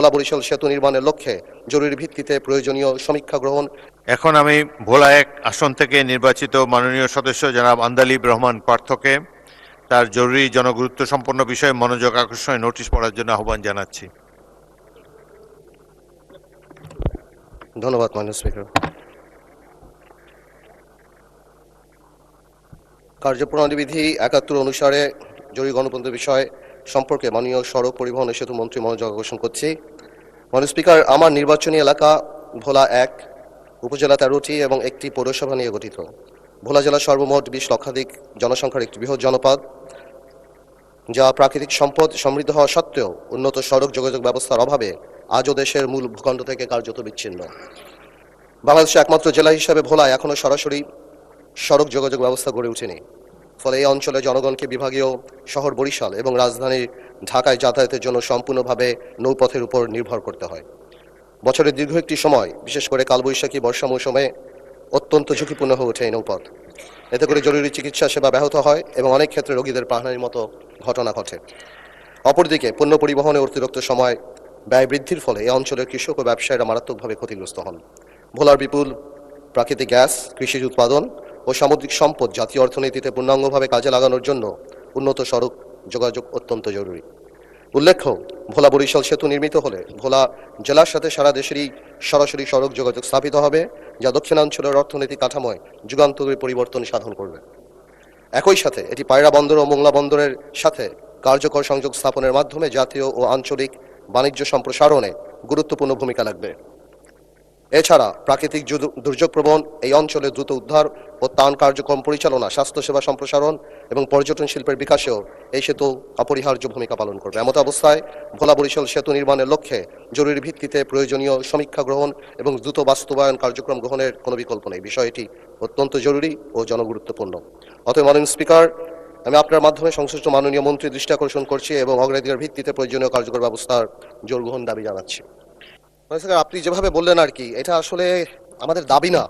ভোলা বরিশাল সেতু নির্মাণের লক্ষ্যে জরুরি ভিত্তিতে প্রয়োজনীয় সমীক্ষা গ্রহণ। এখন আমি ভোলা 1 আসন থেকে নির্বাচিত মাননীয় সদস্য জনাব আন্দালিব রহমান পার্থকে তার জরুরি জনগুরুত্ব সম্পন্ন বিষয়ে মনোযোগ আকর্ষণে নোটিশ পড়ার জন্য আহ্বান জানাচ্ছি। ধন্যবাদ মাননীয় স্পিকার। কার্যপ্রণালী বিধি ৭১ অনুসারে জরুরি গণতন্ত্র বিষয় সম্পর্কে মাননীয় সড়ক পরিবহন ও সেতু মন্ত্রী মনোযোগ আকর্ষণ করছি। মাননীয় স্পিকার, আমার নির্বাচনী এলাকা ভোলা 1, উপজেলা 13টি এবং একটি পৌরসভা নিয়ে গঠিত। ভোলা জেলা সর্বমোট 20 লক্ষাধিক জনসংখ্যার একটি বৃহৎ জনপদ, যা প্রাকৃতিক সম্পদ সমৃদ্ধ হওয়া সত্ত্বেও উন্নত সড়ক যোগাযোগ ব্যবস্থার অভাবে আজও দেশের মূল ভূখণ্ড থেকে কার্যত বিচ্ছিন্ন। বাংলাদেশের একমাত্র জেলা হিসাবে ভোলায় এখনও সরাসরি সড়ক যোগাযোগ ব্যবস্থা গড়ে ওঠেনি। ফলে এই অঞ্চলের জনগণকে বিভাগীয় শহর বরিশাল এবং রাজধানী ঢাকায় যাতায়াতের জন্য সম্পূর্ণভাবে নৌপথের উপর নির্ভর করতে হয়। বছরের দীর্ঘ একটি সময়, বিশেষ করে কালবৈশাখী বর্ষা মৌসুমে অত্যন্ত ঝুঁকিপূর্ণ হয়ে ওঠে এই নৌপথ। এতে করে জরুরি চিকিৎসা সেবা ব্যাহত হয় এবং অনেক ক্ষেত্রে রোগীদের প্রাণহানির মতো ঘটনা ঘটে। অপরদিকে পণ্য পরিবহনে অতিরিক্ত সময় ব্যয় বৃদ্ধির ফলে এই অঞ্চলের কৃষক ও ব্যবসায়ীরা মারাত্মকভাবে ক্ষতিগ্রস্ত হন। ভোলার বিপুল প্রাকৃতিক গ্যাস, কৃষিজ উৎপাদন ও সামুদ্রিক সম্পদ জাতীয় অর্থনীতিতে পূর্ণাঙ্গভাবে কাজে লাগানোর জন্য উন্নত সড়ক যোগাযোগ অত্যন্ত জরুরি। উল্লেখ্য, ভোলা বরিশাল সেতু নির্মিত হলে ভোলা জেলার সাথে সারা দেশেরই সরাসরি সড়ক যোগাযোগ স্থাপিত হবে, যা দক্ষিণাঞ্চলের অর্থনৈতিক কাঠামোয় যুগান্তরী পরিবর্তন সাধন করবে। একই সাথে এটি পায়রা বন্দর ও মোংলা বন্দরের সাথে কার্যকর সংযোগ স্থাপনের মাধ্যমে জাতীয় ও আঞ্চলিক বাণিজ্য সম্প্রসারণে গুরুত্বপূর্ণ ভূমিকা রাখবে। এছাড়া প্রাকৃতিক দুর্যোগপ্রবণ এই অঞ্চলে দ্রুত উদ্ধার ও ত্রাণ কার্যক্রম পরিচালনা, স্বাস্থ্যসেবা সম্প্রসারণ এবং পর্যটন শিল্পের বিকাশেও এই সেতু অপরিহার্য ভূমিকা পালন করবে। এমত অবস্থায় ভোলা বরিশাল সেতু নির্মাণের লক্ষ্যে জরুরি ভিত্তিতে প্রয়োজনীয় সমীক্ষা গ্রহণ এবং দ্রুত বাস্তবায়ন কার্যক্রম গ্রহণের কোনো বিকল্প নেই। বিষয়টি অত্যন্ত জরুরি ও জনগুরুত্বপূর্ণ। অতএব মাননীয় স্পিকার, আমি আপনার মাধ্যমে সংশ্লিষ্ট মাননীয় মন্ত্রীর দৃষ্টি আকর্ষণ করছি এবং অগ্রাধিকার ভিত্তিতে প্রয়োজনীয় কার্যকর ব্যবস্থার জোর গ্রহণ দাবি জানাচ্ছি। আপনি যেভাবে বললেন আর কি, এটা আসলে আমাদের দাবি না,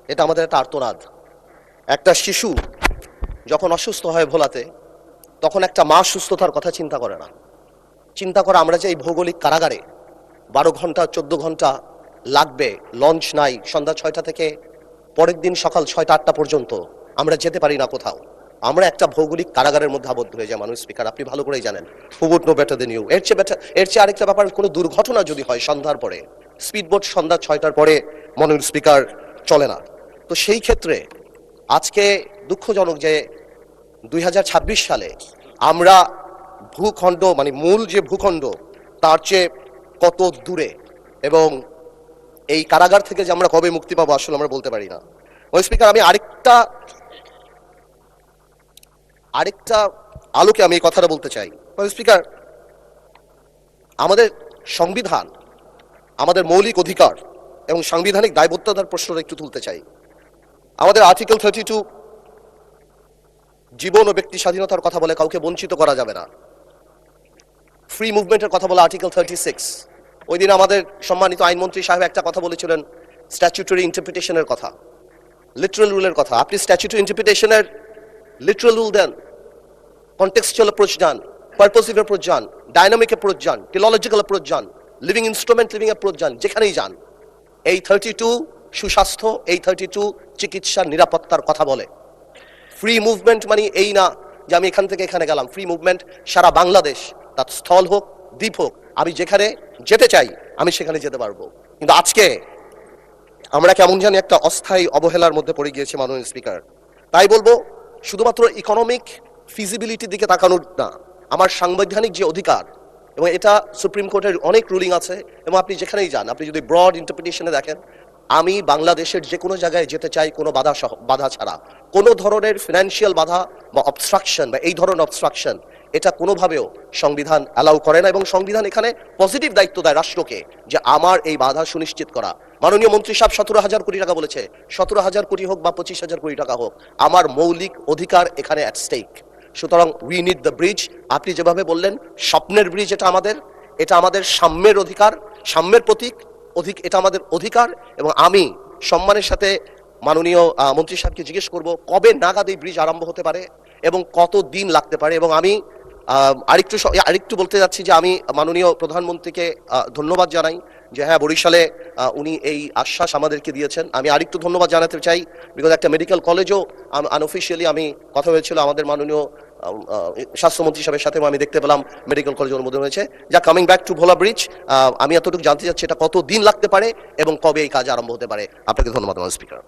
এটা আমাদের একটা আর্তনাদ। একটা শিশু যখন অসুস্থ হয় ভোলাতে, তখন একটা মা সুস্থতার কথা চিন্তা করে না। চিন্তা করে আমরা যে এই ভৌগোলিক কারাগারে 12 ঘন্টা 14 ঘন্টা লাগবে, লঞ্চ নাই, সন্ধ্যা 6টা থেকে পরের দিন সকাল 6টা 8টা পর্যন্ত আমরা যেতে পারি না কোথাও। আমরা একটা ভৌগোলিক কারাগারের মধ্যে আবদ্ধ হয়ে যায়। মাননীয় স্পিকার, আপনি ভালো করেই জানেন, who would know better than you. এর চেয়ে আরেকটা ব্যাপার, কোনো দুর্ঘটনা যদি হয় সন্ধ্যার পরে, স্পিডবোট সন্ধ্যা 6টার পরে মাননীয় স্পিকার চলে না। তো সেই ক্ষেত্রে আজকে দুঃখজনক যে 2026 সালে আমরা ভূখণ্ড, মানে মূল যে ভূখণ্ড তার চেয়ে কত দূরে, এবং এই কারাগার থেকে যে আমরা কবে মুক্তি পাবো আসলে আমরা বলতে পারি না। মাননীয় স্পিকার, আমি আরেকটা আলোকে আমি এই কথাটা বলতে চাই। স্পিকার, আমাদের সংবিধান, আমাদের মৌলিক অধিকার এবং সাংবিধানিক দায়বদ্ধতার প্রশ্নটা একটু তুলতে চাই। আমাদের আর্টিকেল 32 জীবন ও ব্যক্তি স্বাধীনতার কথা বলে, কাউকে বঞ্চিত করা যাবে না। ফ্রি মুভমেন্টের কথা বলে আর্টিকেল 36। ওই দিন আমাদের সম্মানিত আইনমন্ত্রী সাহেব একটা কথা বলেছিলেন, স্ট্যাচুটরি ইন্টারপ্রিটেশনের কথা, লিটারাল রুলের কথা। আপনি স্ট্যাচুটরি ইন্টারপ্রিটেশনের লিটারাল রুল দেন, কন্টেক্সচুয়াল অ্যাপ্রোচ যান, পারপোসিভ অ্যাপ্রোচ যান, ডাইনামিক অ্যাপ্রোচ যান, টেলজিক্যাল অ্যাপ্রোচ যান, লিভিং ইনস্ট্রুমেন্ট লিভিং অ্যাপ্রোচ যান, যেখানেই যান এই 32 সুস্বাস্থ্য, এই 32 চিকিৎসার নিরাপত্তার কথা বলে। ফ্রি মুভমেন্ট মানে এই না যে আমি এখান থেকে এখানে গেলাম। ফ্রি মুভমেন্ট সারা বাংলাদেশ, তার স্থল হোক দ্বীপ হোক, আমি যেখানে যেতে চাই আমি সেখানে যেতে পারবো। কিন্তু আজকে আমরা কেমন জানি একটা অস্থায়ী অবহেলার মধ্যে পড়ে গিয়েছি মাননীয় স্পিকার। তাই বলবো, শুধুমাত্র ইকোনমিক ফিজিবিলিটির দিকে তাকানোর না, আমার সাংবিধানিক যে অধিকার, এবং এটা সুপ্রিম কোর্টের অনেক রুলিং আছে, এবং আপনি যেখানেই যান, আপনি যদি ব্রড ইন্টারপ্রিটেশনে দেখেন, আমি বাংলাদেশের যে কোনো জায়গায় যেতে চাই কোনো বাধা ছাড়া। কোনো ধরনের ফিনান্সিয়াল বাধা বা অবস্ট্রাকশন বা এই ধরনের অবস্ট্রাকশন এটা কোনোভাবেও সংবিধান অ্যালাউ করে না, এবং সংবিধান এখানে পজিটিভ দায়িত্ব দেয় রাষ্ট্রকে যে আমার এই বাধা সুনিশ্চিত করা। মাননীয় মন্ত্রী সাহেব 17,000 কোটি টাকা বলেছে, 17,000 কোটি হোক বা 25,000 কোটি টাকা হোক, আমার মৌলিক অধিকার এখানে অ্যাট স্টেক। সুতরাং উই নিড দ্য ব্রিজ। আপনি যেভাবে বললেন, স্বপ্নের ব্রিজ, এটা আমাদের সাম্যের অধিকার, সাম্যের প্রতীক, এটা আমাদের অধিকার। এবং আমি সম্মানের সাথে মাননীয় মন্ত্রী সাহেবকে জিজ্ঞেস করব, কবে নাগাদ এই ব্রিজ আরম্ভ হতে পারে এবং কত দিন লাগতে পারে। এবং আমি আরেকটু বলতে যাচ্ছি যে আমি মাননীয় প্রধানমন্ত্রীকে ধন্যবাদ জানাই যে হ্যাঁ বরিশালে উনি এই আশ্বাস আমাদেরকে দিয়েছেন। আমি আরেকটু ধন্যবাদ জানাতে চাই বিকজ একটা মেডিকেল কলেজও আনঅফিসিয়ালি আমি কথা হয়েছিল আমাদের মাননীয় স্বাস্থ্যমন্ত্রী সাহেবের সাথেও আমি দেখতে পেলাম মেডিকেল কলেজ অনুমোদন হয়েছে। যা coming back to Bhola bridge, আমি এতটুকু জানতে চাচ্ছি এটা কত দিন লাগতে পারে এবং কবে এই কাজ আরম্ভ হতে পারে। আপনাকে ধন্যবাদ স্পিকার।